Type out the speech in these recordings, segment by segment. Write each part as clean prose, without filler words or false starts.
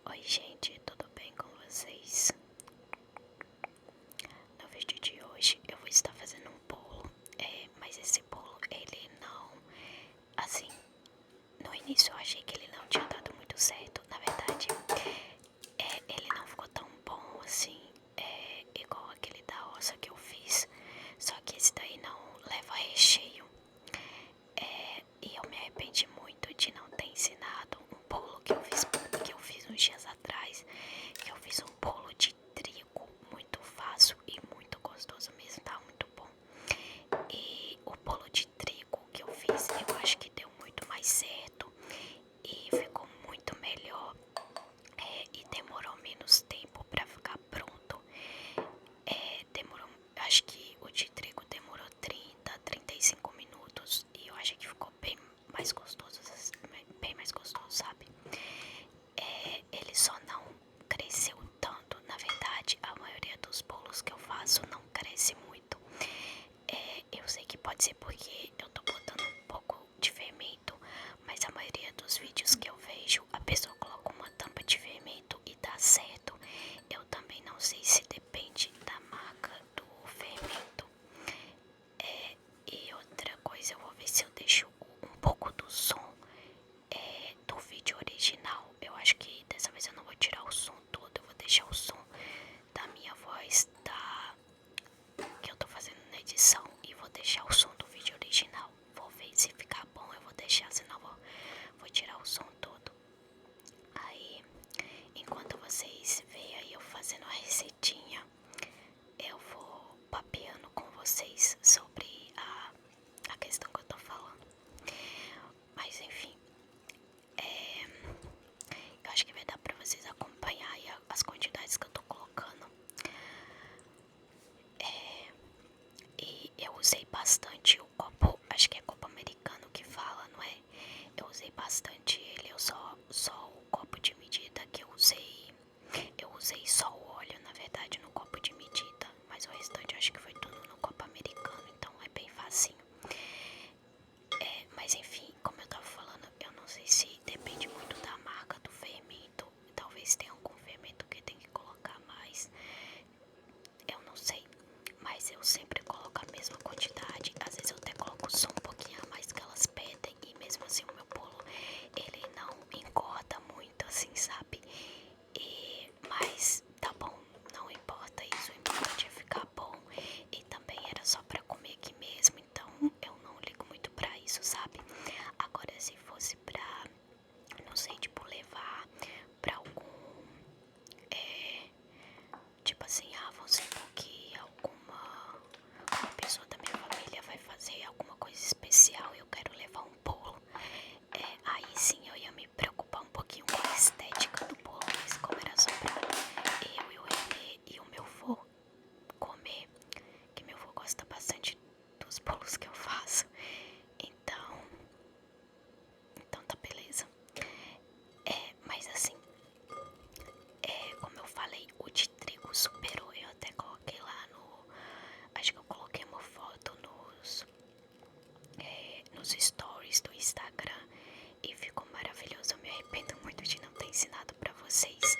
Oi gente, tudo bem com vocês? No vídeo de hoje eu vou estar fazendo um bolo, mas esse bolo ele não, assim, no início eu achei que ele não tinha dado muito certo, na verdade, ele não ficou tão bom assim, igual aquele da ossa que eu fiz, só que esse daí não leva recheio, e eu me arrependi muito de não ter ensinado um bolo que eu fiz uns dias atrás, que eu fiz um bolo de trigo muito fácil e muito gostoso mesmo, tá muito bom. E o bolo de trigo que eu fiz, eu acho que deu muito mais certo e ficou muito melhor, e demorou menos tempo pra ficar pronto. Acho que o de trigo demorou 35 minutos e eu acho que ficou bem mais gostoso, sabe? Ele só não cresceu tanto, na verdade, a maioria dos bolos que eu faço não cresce muito. Eu sei que pode ser porque eu tô botando um pouco de fermento, mas a maioria dos vídeos que eu vejo, a pessoa coloca uma tampa de fermento e dá certo. Eu também não sei se depende da marca do fermento. E outra coisa, eu vou ver se eu deixo um pouco do som do vídeo original. Eu acho que dessa vez eu não vou tirar o som todo, eu vou deixar o som da minha voz que eu tô fazendo na edição e vou deixar o som do vídeo original. Vou ver se ficar bom, eu vou deixar, senão vou tirar o som todo. Aí, enquanto vocês veem aí eu fazendo a receitinha, eu vou papeando com vocês sobre a questão que eu tô falando. Mas enfim, eu acho que vai dar pra vocês acompanhar aí as quantidades que eu tô colocando. E eu usei bastante o copo, acho que é copo americano que fala, não é? Eu usei bastante ele, só o copo de medida que eu usei. Eu usei só o óleo, na verdade, no copo de medida, mas o restante acho que foi tudo no copo americano, então é bem facinho. Mas enfim, como eu tava falando, eu não sei se depende muito da marca do fermento. Talvez tenha algum fermento que tem que colocar mais. Eu não sei, mas eu sempre coloco a mesma quantidade. Às vezes eu até coloco só um pouquinho a mais que elas pedem. E mesmo assim o meu bolo, ele não engorda muito assim, sabe? Mas tá bom, não importa isso. O importante é ficar bom. E também era só pra comer aqui mesmo, então eu não ligo muito pra isso, sabe? Agora se fosse pra, não sei, tipo, levar pra algum, tipo assim, vamos supor que uma pessoa da minha família vai fazer alguma coisa especial e eu quero levar um bolo. Aí sim eu ia me preocupar um pouquinho com a estética do bolo, mas como era só pra eu e o Renê e o meu vô comer, que meu vô gosta bastante dos bolos que eu faço, então tá beleza. Mas assim, como eu falei, o de trigo superou. Eu até coloquei lá no, acho que eu coloquei uma foto nos stories do Instagram e ficou maravilhoso. Eu me arrependo muito de não ter ensinado pra vocês.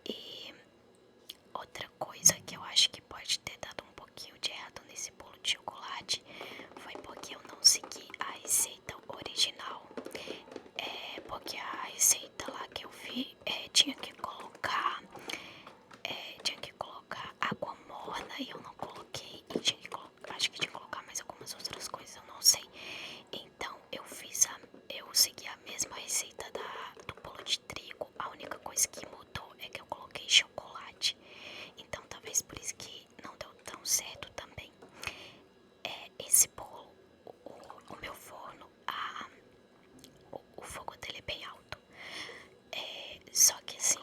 E outra coisa que eu acho que pode ter dado um pouquinho de errado nesse bolo de chocolate foi porque eu não segui a receita original. Porque a receita lá que eu vi tinha que colocar água morna e eu não coloquei. E acho que tinha que colocar mais algumas outras coisas, eu não sei. Então eu segui a mesma receita do bolo de trigo. A única coisa que mudou é que eu coloquei chocolate. Então talvez por isso que não deu tão certo também. Esse bolo, o meu forno, o fogo dele é bem alto. Só que assim,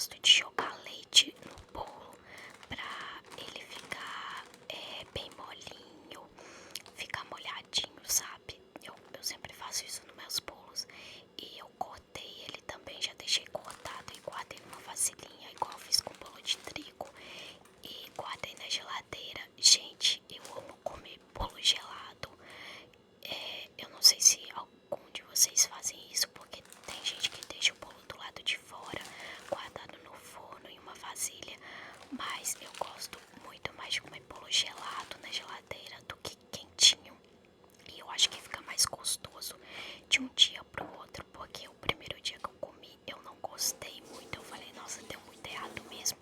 gosto de jogar leite no bolo pra ele ficar bem molinho, ficar molhadinho, sabe? Eu sempre faço isso nos meus bolos. E eu cortei ele também, já deixei cortado e guardei numa vasilhinha, igual eu fiz com bolo de trigo. E guardei na geladeira. Gente, eu amo comer bolo gelado. Eu não sei se algum de vocês fazem isso, porque tem gente que deixa o bolo do lado de fora, guardado no forno em uma vasilha. Mas eu gosto muito mais de comer bolo gelado na geladeira do que quentinho. E eu acho que fica mais gostoso de um dia pro outro, porque o primeiro dia que eu comi eu não gostei muito. Eu falei, nossa, deu muito errado mesmo.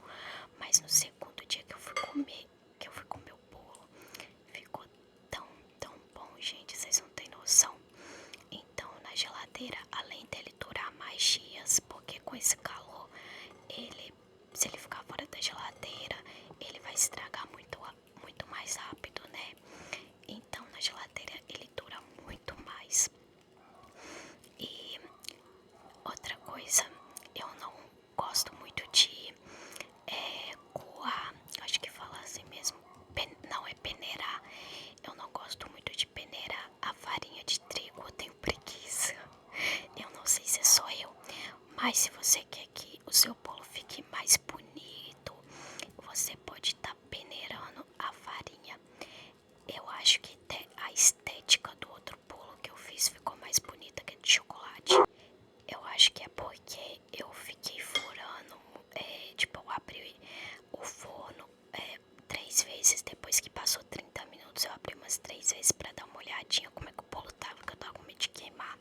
Mas no segundo dia que eu fui comer o bolo, ficou tão bom, gente, vocês não têm noção. Então na geladeira, além dele durar mais dias, porque com esse calor, se ele ficar fora da geladeira, ele vai estragar muito mais rápido, né? Então na geladeira ele dura muito mais. E outra coisa, eu não gosto muito de coar, acho que fala assim mesmo, não é peneirar. Eu não gosto muito de peneirar a farinha de trigo, eu tenho preguiça. Eu não sei se é só eu, mas se você quer que o seu bolo fique mais bonito, você pode estar peneirando a farinha. Eu acho que até a estética do outro bolo que eu fiz ficou mais bonita que a de chocolate. Eu acho que é porque eu fiquei furando, tipo, eu abri o forno 3 vezes. Depois que passou 30 minutos, eu abri umas 3 vezes pra dar uma olhadinha como é que o bolo tava, que eu tava com medo de queimar.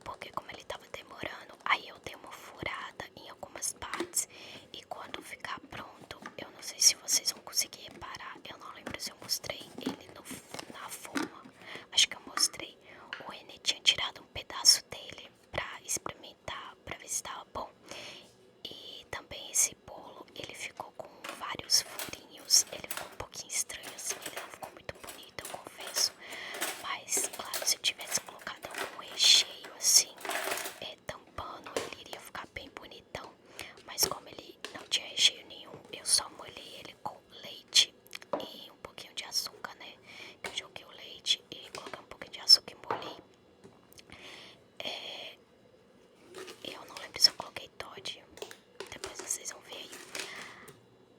Porque como ele tava demorando, aí eu dei uma furada em algumas partes. E quando ficar pronto, eu não sei se vocês vão conseguir reparar, eu não lembro se eu mostrei ele na forma. Acho que eu mostrei. O Renê tinha tirado um pedaço dele pra experimentar, pra ver se tava bom. E também esse bolo, ele ficou com vários furinhos. Ele ficou um pouquinho estranho assim, ele não ficou muito bonito, eu confesso. Mas, claro, se eu tivesse colocado algum recheio assim, tampando, ele iria ficar bem bonitão. Mas como ele não tinha recheio nenhum, eu só molhei ele com leite e um pouquinho de açúcar, né? Eu joguei o leite e coloquei um pouquinho de açúcar e molhei. Eu não lembro se eu coloquei Toddy, depois vocês vão ver aí.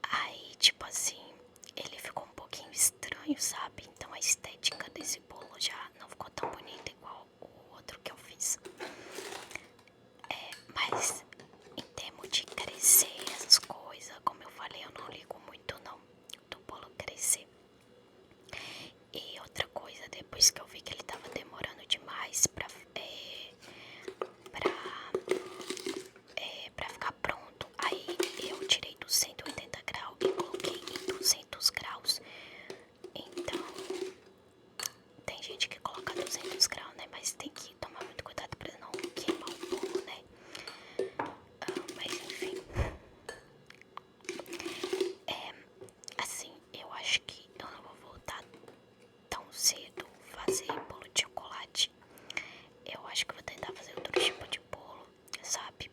Aí, tipo assim, ele ficou um pouquinho estranho, sabe? Então a estética desse bolo já não ficou tão bonita igual o outro que eu fiz. Mas em termos de crescer essas coisas, como eu falei, eu não ligo muito não do bolo crescer. E outra coisa, depois que eu vi que ele tava demorando demais pra ficar pronto, aí eu tirei do 180 graus e coloquei em 200 graus. Então, tem gente que coloca 200 graus, né? Mas tem que tomar muito cuidado pra não queimar o bolo, né? Mas enfim. Assim, eu acho que eu não vou voltar tão cedo fazer bolo de chocolate. Eu acho que eu vou tentar fazer outro tipo de bolo, sabe?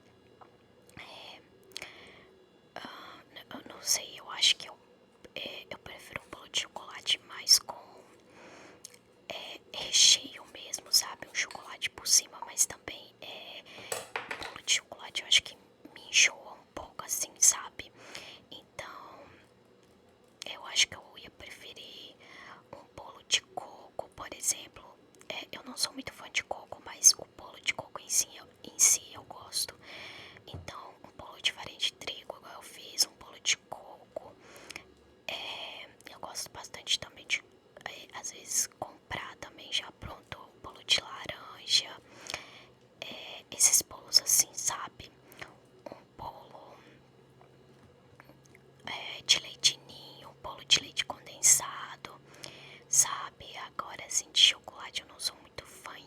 Eu não sei, eu acho que eu prefiro um bolo de chocolate mais com recheio mesmo, sabe? Um chocolate por cima, mas também bolo de chocolate eu acho que me enjoa um pouco assim, sabe? Então eu acho que eu ia preferir um bolo de coco, por exemplo. Eu não sou muito fã de coco, mas o bolo de coco em si eu gosto. Então um bolo de farinha de trigo, igual eu fiz, um bolo de coco. Eu gosto bastante também de, às vezes, comprar também já pronto o bolo de laranja. Esses bolos assim, sabe? Um bolo de leite ninho, um bolo de leite condensado, sabe? Agora assim, de chocolate eu não sou muito fã,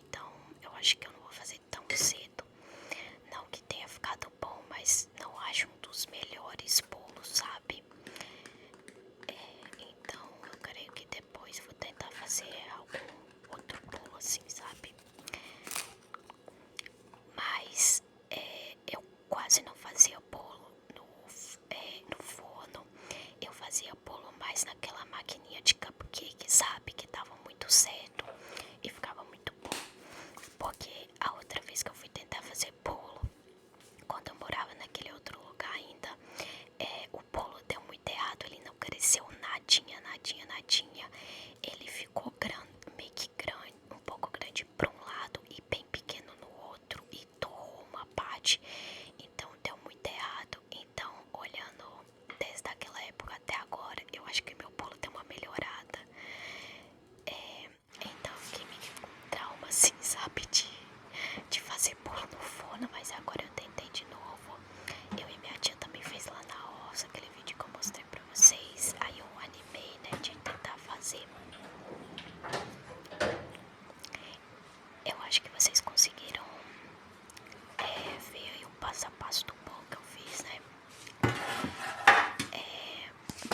eu acho que vocês conseguiram ver aí o passo a passo do bolo que eu fiz, né?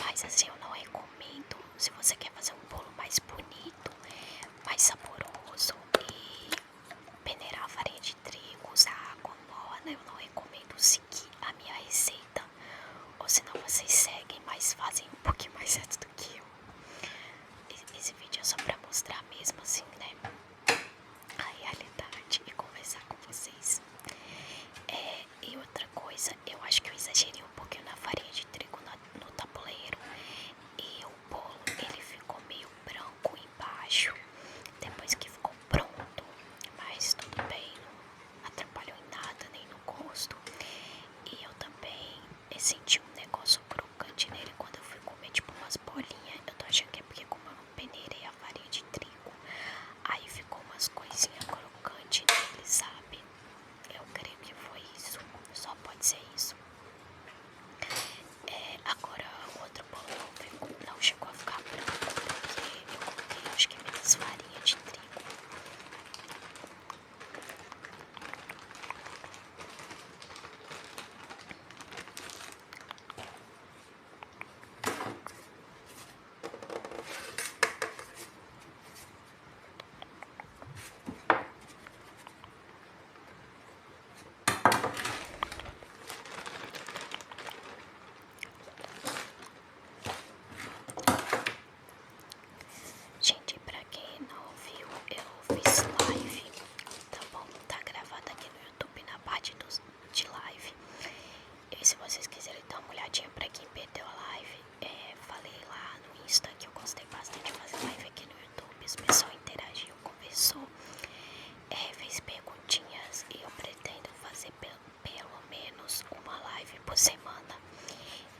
Mas assim, eu não recomendo se você quer fazer um bolo mais bonito, mais saboroso e peneirar a farinha de trigo, usar água morna. Eu não recomendo seguir a minha receita, ou senão vocês seguem, mas fazem um pouquinho mais certo do que eu. Esse vídeo é só pra mostrar mesmo assim, né, a realidade e conversar com vocês. E outra coisa, eu acho que eu exagerei um pouquinho na farinha de trigo no tabuleiro, e o bolo ele ficou meio branco embaixo depois que ficou pronto, mas tudo bem, não atrapalhou em nada, nem no gosto. E eu também senti um negócio crocante nele quando eu fui comer, tipo umas bolinhas. Eu tô achando que é porque como eu não peneirei a farinha de trigo, aí ficou umas coisinhas crocantes nele, sabe? Eu creio que foi isso, só pode ser isso. Agora o outro bolo não chegou a ficar branco, porque eu coloquei acho que menos farinha de trigo. Gente, pra quem não viu, eu fiz live, tá bom? Tá gravado aqui no YouTube na parte de live. E se vocês quiserem dar uma olhadinha pra quem perdeu a live, falei lá no Insta que eu gostei bastante de fazer live aqui no YouTube. Os pessoal interagiu, conversou, fez perguntinhas, e eu pretendo fazer pelo menos uma live por semana.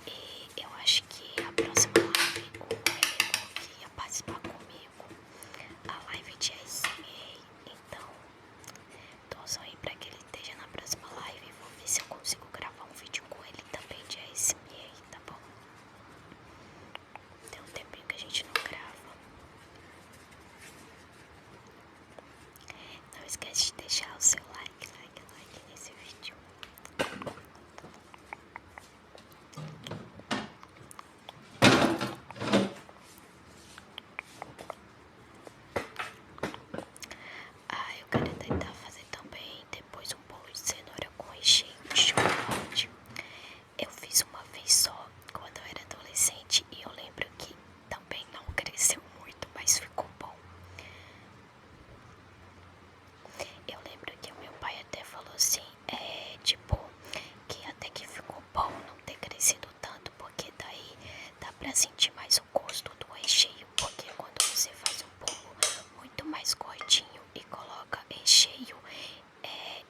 E eu acho que a próxima live o Renego que ia participar comigo, a live de ASMR. Então torçam aí pra que ele esteja na próxima live. Vou ver se eu consigo gravar um vídeo com ele também de ASMR, tá bom? Tem um tempinho que a gente não grava. Não esquece de deixar o seu like nesse vídeo. Eu quero tentar fazer também depois um bolo de cenoura com recheio de chocolate. Eu fiz uma vez só quando eu era adolescente e eu lembro que também não cresceu muito, mas ficou bom. Eu lembro que o meu pai até falou assim, tipo, que até que ficou bom não ter crescido tanto, porque daí dá pra sentir mais o gosto do recheio, porque quando você faz um bolo muito mais gordinho e coloca recheio,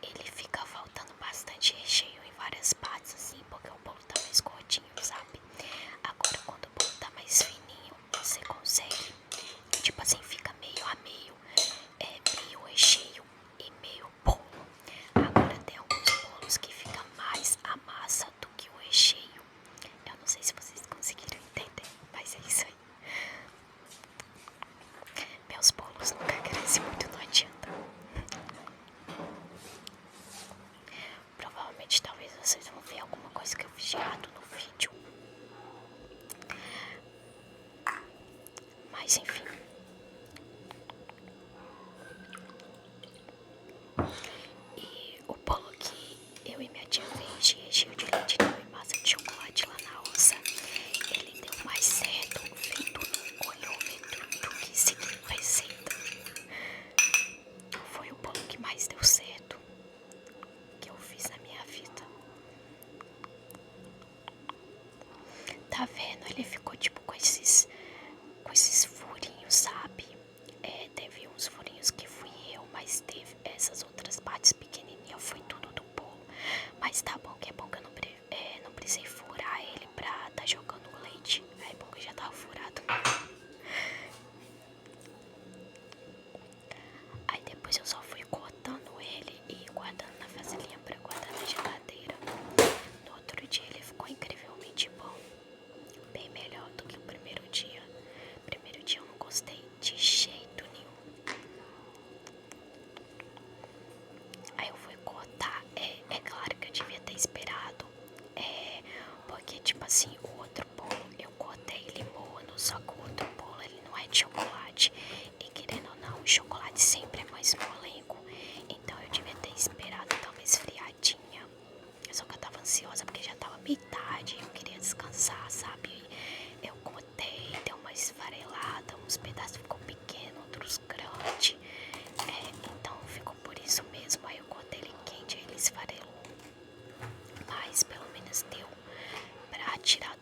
ele fica faltando bastante recheio em várias partes, assim, porque o bolo tá mais gordinho, sabe? Agora quando o bolo tá mais fininho, você consegue, tipo assim, fica meio a meio, meio recheio e meio bolo. Agora tem alguns bolos que fica mais a massa do que o recheio. Eu não sei se vocês conseguiram entender, mas é isso aí. Meus bolos nunca crescem muito, não adianta. Provavelmente talvez vocês vão ver alguma coisa que eu fiz de errado no vídeo. Mas enfim. E o bolo que eu e minha tia fez de recheio de leite ninho e massa de chocolate lá na roça, ele deu mais certo feito no olhômetro do que seguindo receita. Foi o bolo que mais deu certo que eu fiz na minha vida. Tá vendo? Ele ficou tipo com esses furinhos, sabe? Teve uns furinhos que fui eu, mas teve essas outras partes pequenininhas, foi tudo do bolo. Mas tá bom, que é bom que eu não precisei furar ele pra tá jogando o leite. É bom que já tava furado. Aí depois eu só fui cortando ele mesmo elenco. Então eu devia ter esperado talvez esfriadinha. Só que eu tava ansiosa porque já tava metade, eu queria descansar, sabe? Eu cortei, deu uma esfarelada, uns pedaços ficou pequeno, outros grandes. Então ficou por isso mesmo. Aí eu cortei ele quente, aí ele esfarelou. Mas pelo menos deu pra tirar